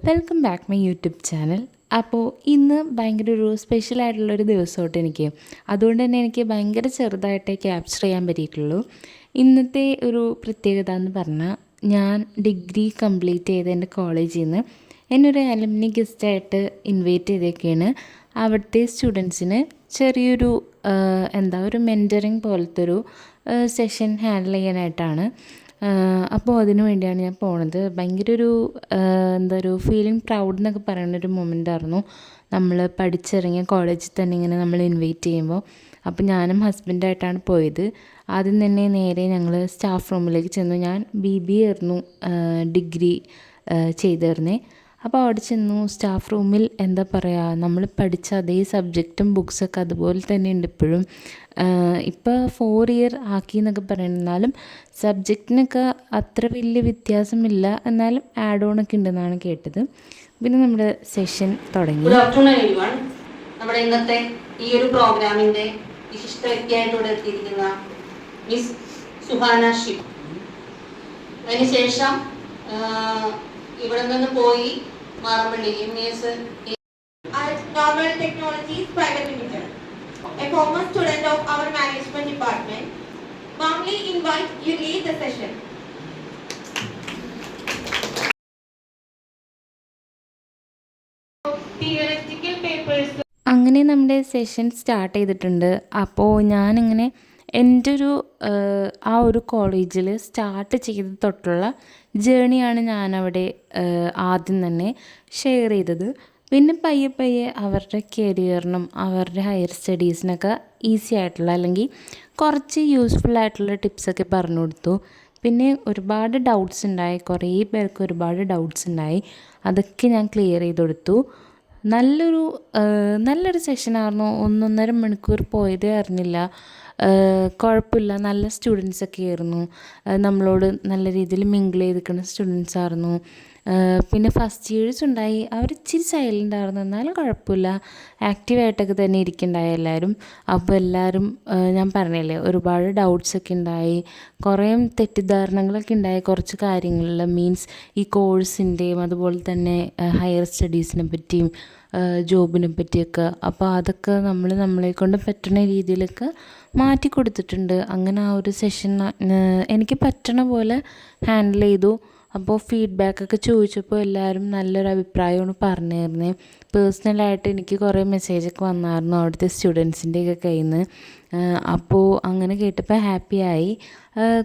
Welcome back my YouTube channel. അപ്പോൾ ഇന്ന് ഭയങ്കര ഒരു സ്പെഷ്യലായിട്ടുള്ളൊരു ദിവസമായിട്ട് എനിക്ക്, അതുകൊണ്ട് തന്നെ എനിക്ക് ഭയങ്കര ചെറുതായിട്ടേ ക്യാപ്ചർ ചെയ്യാൻ പറ്റിയിട്ടുള്ളൂ. ഇന്നത്തെ ഒരു പ്രത്യേകത എന്ന് പറഞ്ഞാൽ, ഞാൻ ഡിഗ്രി കംപ്ലീറ്റ് ചെയ്ത് എൻ്റെ കോളേജിൽ നിന്ന് എന്നൊരു അലുമിനി ഗസ്റ്റായിട്ട് ഇൻവൈറ്റ് ചെയ്തേക്കാണ്. അവിടുത്തെ സ്റ്റുഡൻസിന് ചെറിയൊരു ഒരു മെൻറ്ററിങ് പോലത്തെ ഒരു സെഷൻ ഹാൻഡിൽ ചെയ്യാനായിട്ടാണ്. അപ്പോൾ അതിനു വേണ്ടിയാണ് ഞാൻ പോണത്. ഭയങ്കര ഒരു ഫീലിംഗ് പ്രൗഡ് എന്നൊക്കെ പറയുന്നൊരു മൊമെൻ്റ് ആയിരുന്നു. നമ്മൾ പഠിച്ചിറങ്ങിയ കോളേജിൽ തന്നെ ഇങ്ങനെ നമ്മൾ ഇൻവൈറ്റ് ചെയ്യുമ്പോൾ. അപ്പോൾ ഞാനും ഹസ്ബൻഡായിട്ടാണ് പോയത്. ആദ്യം തന്നെ നേരെ ഞങ്ങൾ സ്റ്റാഫ് റൂമിലേക്ക് ചെന്നു. ഞാൻ BBA ആയിരുന്നു ഡിഗ്രി ചെയ്തിരുന്നത്. അപ്പോൾ അവിടെ ചെന്നു. സ്റ്റാഫ് റൂമിൽ നമ്മൾ പഠിച്ച അതേ സബ്ജക്റ്റും ബുക്സൊക്കെ അതുപോലെ തന്നെ ഉണ്ട് ഇപ്പോഴും. ഇപ്പോൾ 4 ഇയർ ആക്കി എന്നൊക്കെ പറയുന്നാലും സബ്ജക്റ്റിനൊക്കെ അത്ര വലിയ വ്യത്യാസമില്ല, എന്നാലും ആഡ് ഓൺ ഒക്കെ ഉണ്ടെന്നാണ് കേട്ടത്. പിന്നെ നമ്മുടെ സെഷൻ തുടങ്ങി. Good afternoon everyone. നമ്മുടെ ഇന്നത്തെ ഈ ഒരു പ്രോഗ്രാമിൻ്റെ വിശിഷ്ട വ്യക്തിയായിട്ട് ഇവിടെ എത്തിയിരിക്കുന്ന മിസ് സുഹാന ഷിബ്. അതിനുശേഷം ഇവിടെ നിന്ന് പോയി Marampally MES Normal Technologies Private Limited, a former student of our management department, warmly invite you lead the session. Theoretical papers. അങ്ങനെ നമ്മുടെ സെഷൻ സ്റ്റാർട്ട് ചെയ്തിട്ടുണ്ട്. അപ്പോൾ ഞാനിങ്ങനെ എൻ്റെ ആ ഒരു കോളേജിൽ സ്റ്റാർട്ട് ചെയ്ത് തൊട്ടുള്ള ജേണിയാണ് ഞാനവിടെ ആദ്യം തന്നെ ഷെയർ ചെയ്തത്. പിന്നെ പയ്യെ പയ്യെ അവരുടെ കരിയറിനും അവരുടെ ഹയർ സ്റ്റഡീസിനൊക്കെ ഈസി ആയിട്ടുള്ള അല്ലെങ്കിൽ കുറച്ച് യൂസ്ഫുൾ ആയിട്ടുള്ള ടിപ്സൊക്കെ പറഞ്ഞു കൊടുത്തു. പിന്നെ ഒരുപാട് ഡൗട്ട്സ് ഉണ്ടായി, കുറേ പേർക്ക് ഒരുപാട് ഡൗട്ട്സ് ഉണ്ടായി. അതൊക്കെ ഞാൻ ക്ലിയർ ചെയ്ത് കൊടുത്തു. നല്ലൊരു സെഷനായിരുന്നു. 1.5 മണിക്കൂർ പോയതേ അറിഞ്ഞില്ല. കുഴപ്പമില്ല, നല്ല സ്റ്റുഡൻസൊക്കെ ആയിരുന്നു. നമ്മളോട് നല്ല രീതിയിൽ മിങ്കിൾ ചെയ്തിരിക്കുന്ന സ്റ്റുഡൻസായിരുന്നു. പിന്നെ ഫസ്റ്റ് ഇയേഴ്സ് ഉണ്ടായി. അവർ ഇച്ചിരി സൈലൻ്റ് ആയിരുന്നു, എന്നാലും കുഴപ്പമില്ല, ആക്റ്റീവായിട്ടൊക്കെ തന്നെ ഇരിക്കുന്നുണ്ടായി എല്ലാവരും. അപ്പോൾ എല്ലാവരും ഞാൻ പറഞ്ഞില്ലേ, ഒരുപാട് ഡൗട്ട്സൊക്കെ ഉണ്ടായി, കുറേ തെറ്റിദ്ധാരണകളൊക്കെ ഉണ്ടായി കുറച്ച് കാര്യങ്ങളിൽ. മീൻസ് ഈ കോഴ്സിൻ്റെയും അതുപോലെ തന്നെ ഹയർ സ്റ്റഡീസിനെ പറ്റിയും ജോബിനെ പറ്റിയൊക്കെ. അപ്പോൾ അതൊക്കെ നമ്മളെക്കൊണ്ട് പറ്റുന്ന രീതിയിലൊക്കെ മാറ്റി കൊടുത്തിട്ടുണ്ട്. അങ്ങനെ ആ ഒരു സെഷൻ എനിക്ക് പറ്റണ പോലെ ഹാൻഡിൽ ചെയ്തു. അപ്പോൾ ഫീഡ്ബാക്കൊക്കെ ചോദിച്ചപ്പോൾ എല്ലാവരും നല്ലൊരു അഭിപ്രായമാണ് പറഞ്ഞിരുന്നത്. പേഴ്സണലായിട്ട് എനിക്ക് കുറേ മെസ്സേജൊക്കെ വന്നായിരുന്നു അവിടുത്തെ സ്റ്റുഡൻസിൻ്റെയൊക്കെ കയ്യിൽ നിന്ന്. അപ്പോൾ അങ്ങനെ കേട്ടപ്പോൾ ഹാപ്പിയായി.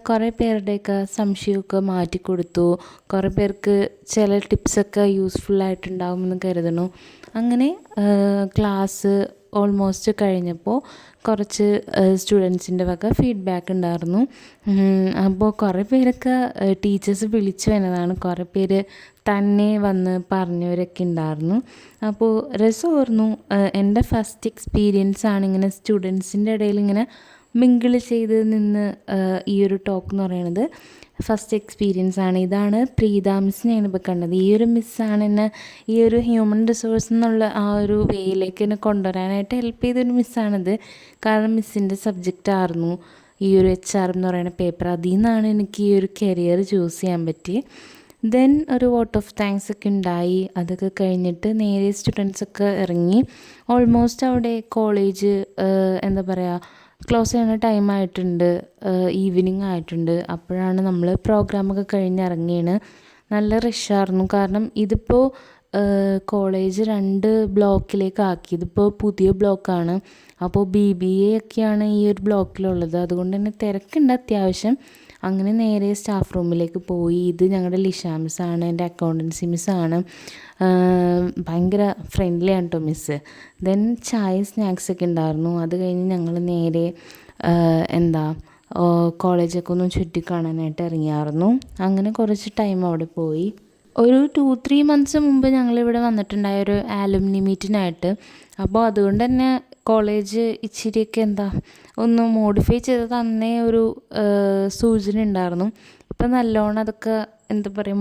കുറേ പേരുടെയൊക്കെ സംശയമൊക്കെ മാറ്റിക്കൊടുത്തു. കുറേ പേർക്ക് ചില ടിപ്സൊക്കെ യൂസ്ഫുള്ളായിട്ടുണ്ടാകുമെന്ന് കരുതണു. അങ്ങനെ ക്ലാസ് ഓൾമോസ്റ്റ് കഴിഞ്ഞപ്പോൾ കുറച്ച് സ്റ്റുഡൻസിൻ്റെ വക ഫീഡ്ബാക്ക് ഉണ്ടായിരുന്നു. അപ്പോൾ കുറേ പേരൊക്കെ ടീച്ചേഴ്സ് വിളിച്ചു വരുന്നതാണ്, കുറേ പേര് തന്നെ വന്ന് പറഞ്ഞവരൊക്കെ ഉണ്ടായിരുന്നു. അപ്പോൾ രസമായിരുന്നു. എൻ്റെ ഫസ്റ്റ് എക്സ്പീരിയൻസ് ആണ് ഇങ്ങനെ സ്റ്റുഡൻസിൻ്റെ ഇടയിൽ ഇങ്ങനെ മിങ്കിൾ ചെയ്ത് നിന്ന് ഈ ഒരു ടോക്ക് എന്ന് പറയുന്നത് ഫസ്റ്റ് എക്സ്പീരിയൻസ് ആണ്. ഇതാണ് പ്രീത മിസ്സിനെയാണ് ഇപ്പോൾ കണ്ടത്. ഈ ഒരു മിസ്സാണ് എന്നെ ഈ ഒരു ഹ്യൂമൻ റിസോഴ്സ് എന്നുള്ള ആ ഒരു വേയിലേക്ക് എന്നെ കൊണ്ടുവരാനായിട്ട് ഹെൽപ്പ് ചെയ്തൊരു മിസ്സാണിത്. കാരണം മിസ്സിൻ്റെ സബ്ജക്റ്റായിരുന്നു ഈ ഒരു HR എന്ന് പറയുന്ന പേപ്പർ. അതിൽ നിന്നാണ് എനിക്ക് ഈ ഒരു കരിയർ ചൂസ് ചെയ്യാൻ പറ്റിയത്. ദെൻ ഒരു വോട്ട് ഓഫ് താങ്ക്സ് ഒക്കെ ഉണ്ടായി. അതൊക്കെ കഴിഞ്ഞിട്ട് നേരെ സ്റ്റുഡൻസൊക്കെ ഇറങ്ങി. ഓൾമോസ്റ്റ് അവിടെ കോളേജ് ക്ലോസ് ചെയ്യുന്ന ടൈമായിട്ടുണ്ട്, ഈവനിങ് ആയിട്ടുണ്ട്. അപ്പോഴാണ് നമ്മൾ പ്രോഗ്രാമൊക്കെ കഴിഞ്ഞിറങ്ങിയാണ്. നല്ല റഷായിരുന്നു. കാരണം ഇതിപ്പോൾ കോളേജ് 2 ബ്ലോക്കിലേക്ക് ആക്കി. ഇതിപ്പോൾ പുതിയ ബ്ലോക്കാണ്. അപ്പോൾ BBA ഒക്കെയാണ് ഈ ഒരു ബ്ലോക്കിലുള്ളത്. അതുകൊണ്ട് തന്നെ തിരക്കുണ്ട് അത്യാവശ്യം. അങ്ങനെ നേരെ സ്റ്റാഫ് റൂമിലേക്ക് പോയി. ഇത് ഞങ്ങളുടെ ലിഷ മിസ്സാണ്, എൻ്റെ അക്കൗണ്ടൻസി മിസ്സാണ്. ഭയങ്കര ഫ്രണ്ട്ലി ആണ് കേട്ടോ മിസ്സ്. ദെൻ ചായ സ്നാക്സൊക്കെ ഉണ്ടായിരുന്നു. അത് കഴിഞ്ഞ് ഞങ്ങൾ നേരെ കോളേജൊക്കെ ഒന്ന് ചുറ്റിക്കാണാനായിട്ട് ഇറങ്ങിയായിരുന്നു. അങ്ങനെ കുറച്ച് ടൈം അവിടെ പോയി. ഒരു 2-3 മന്ത്സ് മുമ്പ് ഞങ്ങളിവിടെ വന്നിട്ടുണ്ടായ ഒരു ആലുമിനി മീറ്റിനായിട്ട്. അപ്പോൾ അതുകൊണ്ട് തന്നെ കോളേജ് ഇച്ചിരിയൊക്കെ ഒന്ന് മോഡിഫൈ ചെയ്ത് തന്നേ ഒരു സൂചന ഉണ്ടായിരുന്നു. ഇപ്പം നല്ലോണം അതൊക്കെ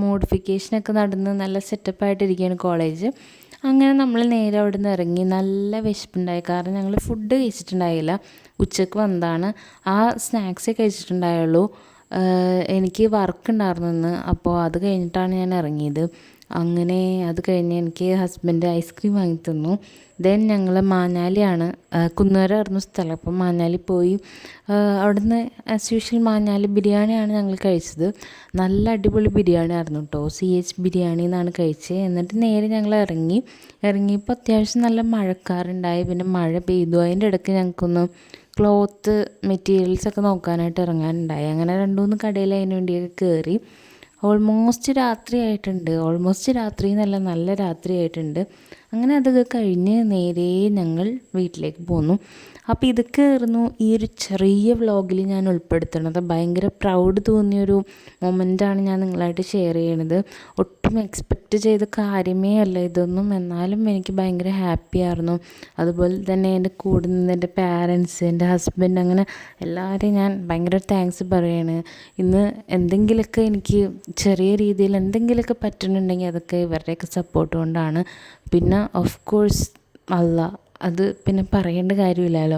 മോഡിഫിക്കേഷനൊക്കെ നടന്ന് നല്ല സെറ്റപ്പായിട്ടിരിക്കുകയാണ് കോളേജ്. അങ്ങനെ നമ്മൾ നേരെ അവിടെ നിന്ന് ഇറങ്ങി. നല്ല വിശപ്പുണ്ടായി, കാരണം ഞങ്ങൾ ഫുഡ് കഴിച്ചിട്ടുണ്ടായില്ല. ഉച്ചയ്ക്ക് വന്നതാണ്, ആ സ്നാക്സേ കഴിച്ചിട്ടുണ്ടായുള്ളൂ. എനിക്ക് വർക്ക് ഉണ്ടായിരുന്നു ഇന്ന്. അപ്പോൾ അത് കഴിഞ്ഞിട്ടാണ് ഞാൻ ഇറങ്ങിയത്. അങ്ങനെ അത് കഴിഞ്ഞ് എനിക്ക് ഹസ്ബൻഡ് ഐസ്ക്രീം വാങ്ങി തന്നു. ദെൻ ഞങ്ങൾ മാഞ്ഞാലിയാണ്, കുന്നുകരായിരുന്നു സ്ഥലം. അപ്പോൾ മാഞ്ഞാലി പോയി. അവിടുന്ന് ആസ് യൂഷ്വൽ മാഞ്ഞാലി ബിരിയാണിയാണ് ഞങ്ങൾ കഴിച്ചത്. നല്ല അടിപൊളി ബിരിയാണി ആയിരുന്നു കേട്ടോ. CH ബിരിയാണി എന്നാണ് കഴിച്ചത്. എന്നിട്ട് നേരെ ഞങ്ങൾ ഇറങ്ങിയപ്പോൾ അത്യാവശ്യം നല്ല മഴക്കാറുണ്ടായി. പിന്നെ മഴ പെയ്തു. അതിൻ്റെ ഇടയ്ക്ക് ഞങ്ങൾക്കൊന്ന് ക്ലോത്ത് മെറ്റീരിയൽസൊക്കെ നോക്കാനായിട്ട് ഇറങ്ങാനുണ്ടായി. അങ്ങനെ 2-3 കടയിൽ അതിന് വേണ്ടിയൊക്കെ കയറി. ഓൾമോസ്റ്റ് രാത്രി ആയിട്ടുണ്ട്. ഓൾമോസ്റ്റ് രാത്രി എന്നല്ല, നല്ല രാത്രി ആയിട്ടുണ്ട്. അങ്ങനെ അതൊക്കെ കഴിഞ്ഞ് നേരെ ഞങ്ങൾ വീട്ടിലേക്ക് പോന്നു. അപ്പോൾ ഇതൊക്കെ ആയിരുന്നു ഈ ഒരു ചെറിയ വ്ളോഗിൽ ഞാൻ ഉൾപ്പെടുത്തുന്നത്. ഭയങ്കര പ്രൗഡ് തോന്നിയൊരു മൊമെൻ്റാണ് ഞാൻ നിങ്ങളായിട്ട് ഷെയർ ചെയ്യണത്. ഒട്ടും എക്സ്പെക്റ്റ് ചെയ്ത കാര്യമേ അല്ല ഇതൊന്നും. എന്നാലും എനിക്ക് ഭയങ്കര ഹാപ്പിയായിരുന്നു. അതുപോലെ തന്നെ എൻ്റെ കൂടെ നിന്ന് എൻ്റെ പാരൻസ്, എൻ്റെ ഹസ്ബൻഡ്, അങ്ങനെ എല്ലാവരെയും ഞാൻ ഭയങ്കര താങ്ക്സ് പറയാണ്. ഇന്ന് എന്തെങ്കിലുമൊക്കെ എനിക്ക് ചെറിയ രീതിയിൽ എന്തെങ്കിലുമൊക്കെ പറ്റുന്നുണ്ടെങ്കിൽ അതൊക്കെ ഇവരുടെയൊക്കെ സപ്പോർട്ട് കൊണ്ടാണ്. പിന്നെ ഓഫ് കോഴ്സ് അത് പിന്നെ പറയേണ്ട കാര്യമില്ലല്ലോ.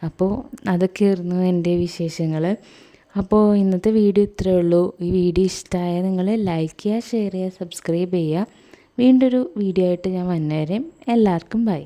അപ്പോൾ അതൊക്കെയായിരുന്നു എൻ്റെ വിശേഷങ്ങൾ. അപ്പോൾ ഇന്നത്തെ വീഡിയോ ഇത്രയേ ഉള്ളൂ. ഈ വീഡിയോ ഇഷ്ടമായാൽ നിങ്ങൾ ലൈക്ക് ചെയ്യുക, ഷെയർ ചെയ്യുക, സബ്സ്ക്രൈബ് ചെയ്യുക. വീണ്ടൊരു വീഡിയോ ആയിട്ട് ഞാൻ വന്നേരം. എല്ലാവർക്കും ബൈ.